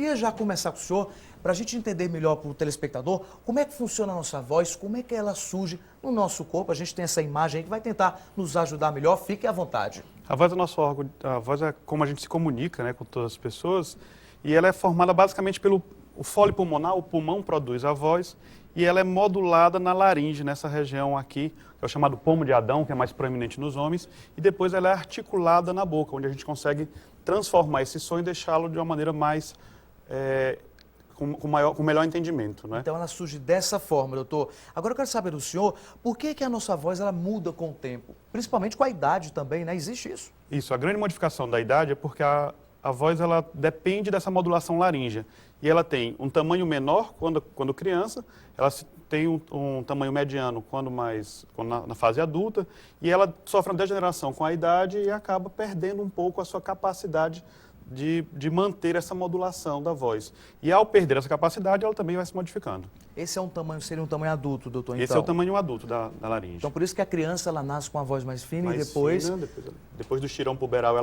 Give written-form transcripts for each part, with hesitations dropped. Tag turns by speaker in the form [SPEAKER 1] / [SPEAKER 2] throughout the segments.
[SPEAKER 1] queria já começar com o senhor, para a gente entender melhor para o telespectador, como é que funciona a nossa voz, como é que ela surge no nosso corpo. A gente tem essa imagem aí que vai tentar nos ajudar melhor, fique à vontade.
[SPEAKER 2] A voz é o nosso órgão, a voz é como a gente se comunica, né, com todas as pessoas, e ela é formada basicamente pelo fole pulmonar, o pulmão produz a voz, e ela é modulada na laringe, nessa região aqui, que é o chamado pomo de Adão, que é mais proeminente nos homens, e depois ela é articulada na boca, onde a gente consegue transformar esse som e deixá-lo de uma maneira mais, com melhor entendimento, né?
[SPEAKER 1] Então ela surge dessa forma, doutor. Agora eu quero saber do senhor, por que a nossa voz ela muda com o tempo? Principalmente com a idade também, né? Existe isso?
[SPEAKER 2] Isso, a grande modificação da idade é porque a voz ela depende dessa modulação laríngea. E ela tem um tamanho menor quando criança, ela tem um tamanho mediano quando na fase adulta, e ela sofre uma degeneração com a idade e acaba perdendo um pouco a sua capacidade de manter essa modulação da voz. E ao perder essa capacidade, ela também vai se modificando.
[SPEAKER 1] Esse é seria um tamanho adulto, doutor, então?
[SPEAKER 2] Esse é o tamanho adulto da laringe.
[SPEAKER 1] Então por isso que a criança ela nasce com a voz mais fina e depois...
[SPEAKER 2] Depois do estirão puberal,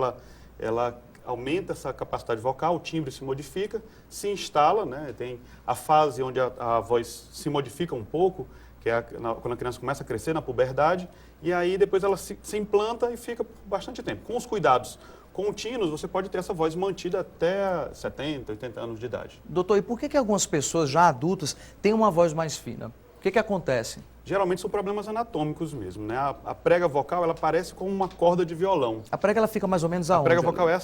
[SPEAKER 2] ela aumenta essa capacidade vocal, o timbre se modifica, se instala, né? Tem a fase onde a voz se modifica um pouco, que é quando a criança começa a crescer na puberdade, e aí depois ela se implanta e fica por bastante tempo. Com os cuidados contínuos, você pode ter essa voz mantida até 70, 80 anos de idade.
[SPEAKER 1] Doutor, e por que algumas pessoas já adultas têm uma voz mais fina? O que acontece?
[SPEAKER 2] Geralmente são problemas anatômicos mesmo, né? A prega vocal, ela parece como uma corda de violão.
[SPEAKER 1] A prega ela fica mais ou menos aonde?
[SPEAKER 2] A prega vocal é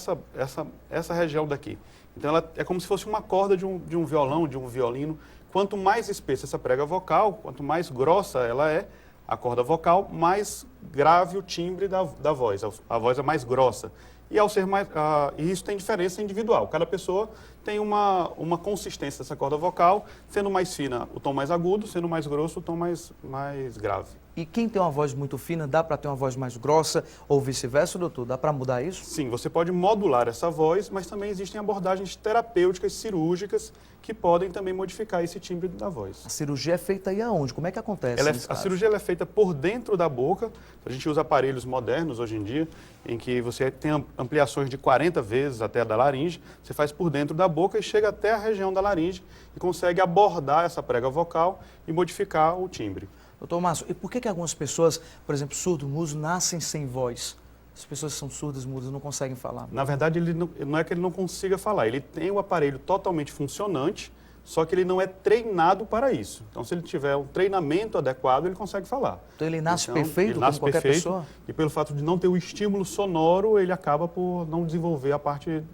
[SPEAKER 2] essa região daqui. Então ela é como se fosse uma corda de um violão, de um violino. Quanto mais espessa essa prega vocal, quanto mais grossa ela é, a corda vocal, mais grave o timbre da voz. A voz é mais grossa. E ao ser mais, e isso tem diferença individual. Cada pessoa tem uma consistência dessa corda vocal, sendo mais fina o tom mais agudo, sendo mais grosso o tom mais grave.
[SPEAKER 1] E quem tem uma voz muito fina, dá para ter uma voz mais grossa ou vice-versa, doutor? Dá para mudar isso?
[SPEAKER 2] Sim, você pode modular essa voz, mas também existem abordagens terapêuticas, cirúrgicas, que podem também modificar esse timbre da voz.
[SPEAKER 1] A cirurgia é feita aí aonde? Como é que acontece?
[SPEAKER 2] A cirurgia ela é feita por dentro da boca. A gente usa aparelhos modernos hoje em dia, em que você tem ampliações de 40 vezes até a da laringe. Você faz por dentro da boca e chega até a região da laringe e consegue abordar essa prega vocal e modificar o timbre.
[SPEAKER 1] Doutor Márcio, e por que algumas pessoas, por exemplo, surdo-mudos, nascem sem voz? As pessoas que são surdas, mudas, não conseguem falar.
[SPEAKER 2] Na verdade, não é que ele não consiga falar, ele tem o aparelho totalmente funcionante, só que ele não é treinado para isso. Então, se ele tiver um treinamento adequado, ele consegue falar.
[SPEAKER 1] Então, ele nasce perfeito, como qualquer pessoa?
[SPEAKER 2] E pelo fato de não ter o estímulo sonoro, ele acaba por não desenvolver a parte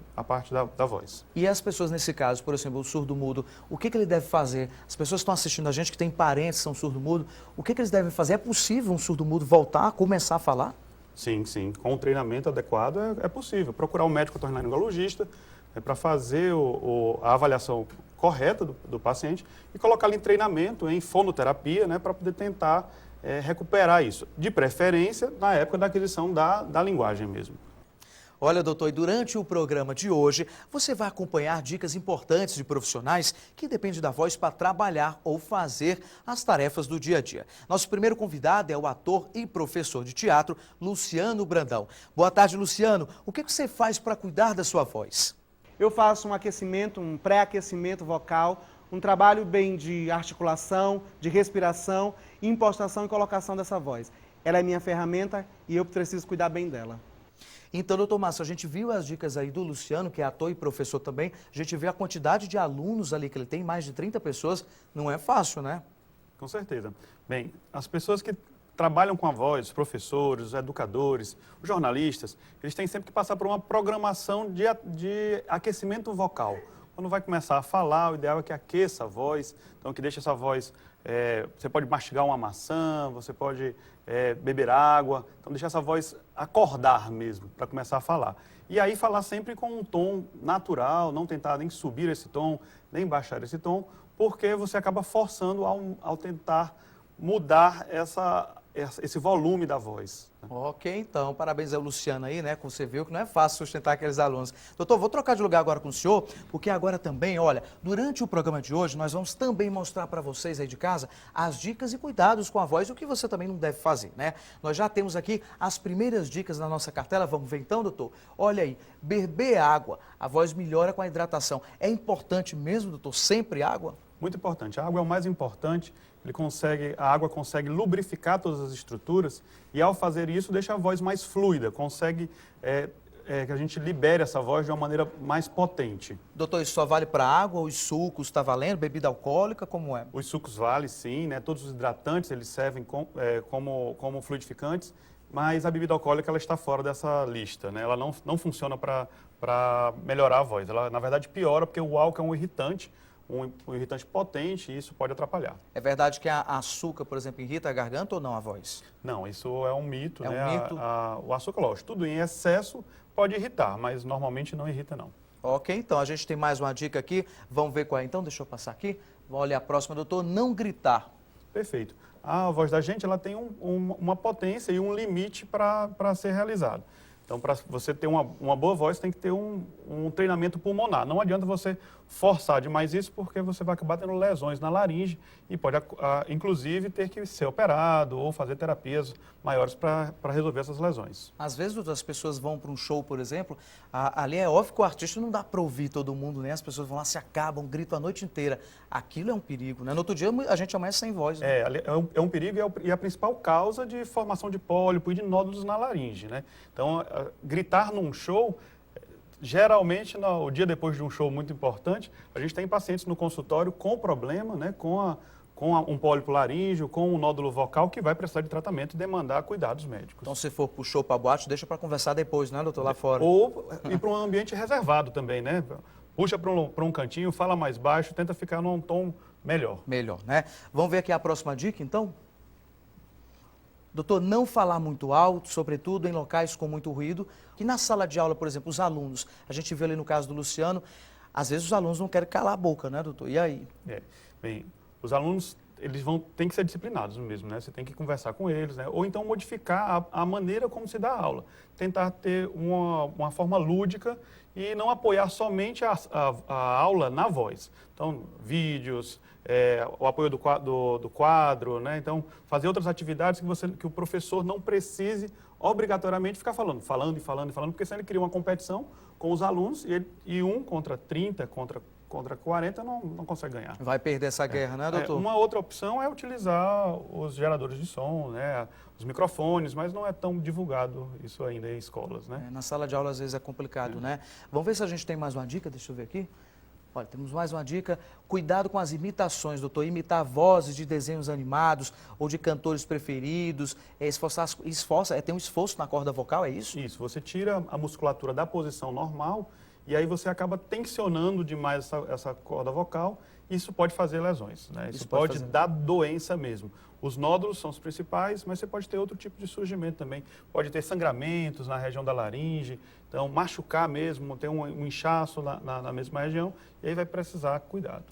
[SPEAKER 2] da voz.
[SPEAKER 1] E as pessoas, nesse caso, por exemplo, o surdo-mudo, o que ele deve fazer? As pessoas que estão assistindo a gente, que têm parentes que são surdo-mudo, o que eles devem fazer? É possível um surdo-mudo voltar a começar a falar?
[SPEAKER 2] Sim, sim. Com o treinamento adequado é possível. Procurar um médico otorrinolaringologista para fazer a avaliação correta do paciente e colocá-lo em treinamento, em fonoterapia, né, para poder tentar recuperar isso. De preferência, na época da aquisição da linguagem mesmo.
[SPEAKER 1] Olha, doutor, e durante o programa de hoje, você vai acompanhar dicas importantes de profissionais que dependem da voz para trabalhar ou fazer as tarefas do dia a dia. Nosso primeiro convidado é o ator e professor de teatro, Luciano Brandão. Boa tarde, Luciano. O que você faz para cuidar da sua voz?
[SPEAKER 3] Eu faço um aquecimento, um pré-aquecimento vocal, um trabalho bem de articulação, de respiração, impostação e colocação dessa voz. Ela é minha ferramenta e eu preciso cuidar bem dela.
[SPEAKER 1] Então, doutor Márcio, a gente viu as dicas aí do Luciano, que é ator e professor também. A gente vê a quantidade de alunos ali que ele tem, mais de 30 pessoas. Não é fácil, né?
[SPEAKER 2] Com certeza. Bem, as pessoas que trabalham com a voz, os professores, os educadores, os jornalistas, eles têm sempre que passar por uma programação de aquecimento vocal. Quando vai começar a falar, o ideal é que aqueça a voz, então que deixe essa voz... você pode mastigar uma maçã, você pode beber água, então deixar essa voz acordar mesmo, para começar a falar. E aí falar sempre com um tom natural, não tentar nem subir esse tom, nem baixar esse tom, porque você acaba forçando ao tentar mudar esse volume da voz.
[SPEAKER 1] Ok, então, parabéns ao Luciano aí, né? Como você viu que não é fácil sustentar aqueles alunos. Doutor, vou trocar de lugar agora com o senhor, porque agora também, olha, durante o programa de hoje, nós vamos também mostrar para vocês aí de casa as dicas e cuidados com a voz, o que você também não deve fazer, né? Nós já temos aqui as primeiras dicas na nossa cartela, vamos ver então, doutor? Olha aí, beber água, a voz melhora com a hidratação. É importante mesmo, doutor, sempre água?
[SPEAKER 2] Muito importante. A água é o mais importante. A água consegue lubrificar todas as estruturas e, ao fazer isso, deixa a voz mais fluida, consegue que a gente libere essa voz de uma maneira mais potente.
[SPEAKER 1] Doutor, isso só vale para água, os sucos, está valendo? Bebida alcoólica, como é?
[SPEAKER 2] Os sucos valem, sim, né? Todos os hidratantes, eles servem como fluidificantes, mas a bebida alcoólica ela está fora dessa lista, né? Ela não funciona para melhorar a voz. Ela, na verdade, piora porque o álcool é um irritante potente e isso pode atrapalhar.
[SPEAKER 1] É verdade que a açúcar, por exemplo, irrita a garganta ou não a voz?
[SPEAKER 2] Não, isso é um mito,
[SPEAKER 1] É
[SPEAKER 2] né?
[SPEAKER 1] um mito?
[SPEAKER 2] O açúcar, lógico, tudo em excesso pode irritar, mas normalmente não irrita, não.
[SPEAKER 1] Ok, então a gente tem mais uma dica aqui, vamos ver qual é então, deixa eu passar aqui. Olha a próxima, doutor, não gritar.
[SPEAKER 2] Perfeito. A voz da gente ela tem uma potência e um limite para ser realizado. Então, para você ter uma boa voz, tem que ter um treinamento pulmonar. Não adianta você forçar demais isso, porque você vai acabar tendo lesões na laringe e pode, inclusive, ter que ser operado ou fazer terapias maiores para resolver essas lesões.
[SPEAKER 1] Às vezes, doutor, as pessoas vão para um show, por exemplo, ali é óbvio que o artista não dá para ouvir todo mundo, né? As pessoas vão lá, se acabam, gritam a noite inteira. Aquilo é um perigo, né? No outro dia, a gente amanhece sem voz, né?
[SPEAKER 2] É um perigo e é a principal causa de formação de pólipo e de nódulos na laringe, né? Então, gritar num show, geralmente, o dia depois de um show muito importante, a gente tem pacientes no consultório com problema, né? Com um pólipo laríngeo, com um nódulo vocal que vai precisar de tratamento e demandar cuidados médicos.
[SPEAKER 1] Então, se for para o show, para a boate, deixa para conversar depois, né, doutor, lá fora?
[SPEAKER 2] Ou ir para um ambiente reservado também, né? Puxa para um cantinho, fala mais baixo, tenta ficar num tom melhor.
[SPEAKER 1] Melhor, né? Vamos ver aqui a próxima dica, então? Doutor, não falar muito alto, sobretudo em locais com muito ruído. Que na sala de aula, por exemplo, os alunos, a gente viu ali no caso do Luciano, às vezes os alunos não querem calar a boca, né, doutor? E aí?
[SPEAKER 2] Bem, os alunos, eles têm que ser disciplinados mesmo, né? Você tem que conversar com eles, né? Ou então modificar a maneira como se dá a aula. Tentar ter uma forma lúdica e não apoiar somente a aula na voz. Então, vídeos, o apoio do quadro, né? Então, fazer outras atividades que o professor não precise obrigatoriamente ficar falando, porque senão ele cria uma competição com os alunos e um contra 30, contra 40 não consegue ganhar.
[SPEAKER 1] Vai perder essa guerra, né, doutor?
[SPEAKER 2] Uma outra opção é utilizar os geradores de som, né, os microfones, mas não é tão divulgado isso ainda em escolas, né?
[SPEAKER 1] Na sala de aula, às vezes, é complicado, né? Vamos ver se a gente tem mais uma dica, deixa eu ver aqui. Olha, temos mais uma dica. Cuidado com as imitações, doutor. Imitar vozes de desenhos animados ou de cantores preferidos. Tem um esforço na corda vocal, é isso?
[SPEAKER 2] Isso, você tira a musculatura da posição normal e aí você acaba tensionando demais essa corda vocal e isso pode fazer lesões, né? Isso pode dar doença mesmo. Os nódulos são os principais, mas você pode ter outro tipo de surgimento também. Pode ter sangramentos na região da laringe, então machucar mesmo, ter um inchaço na mesma região e aí vai precisar cuidado.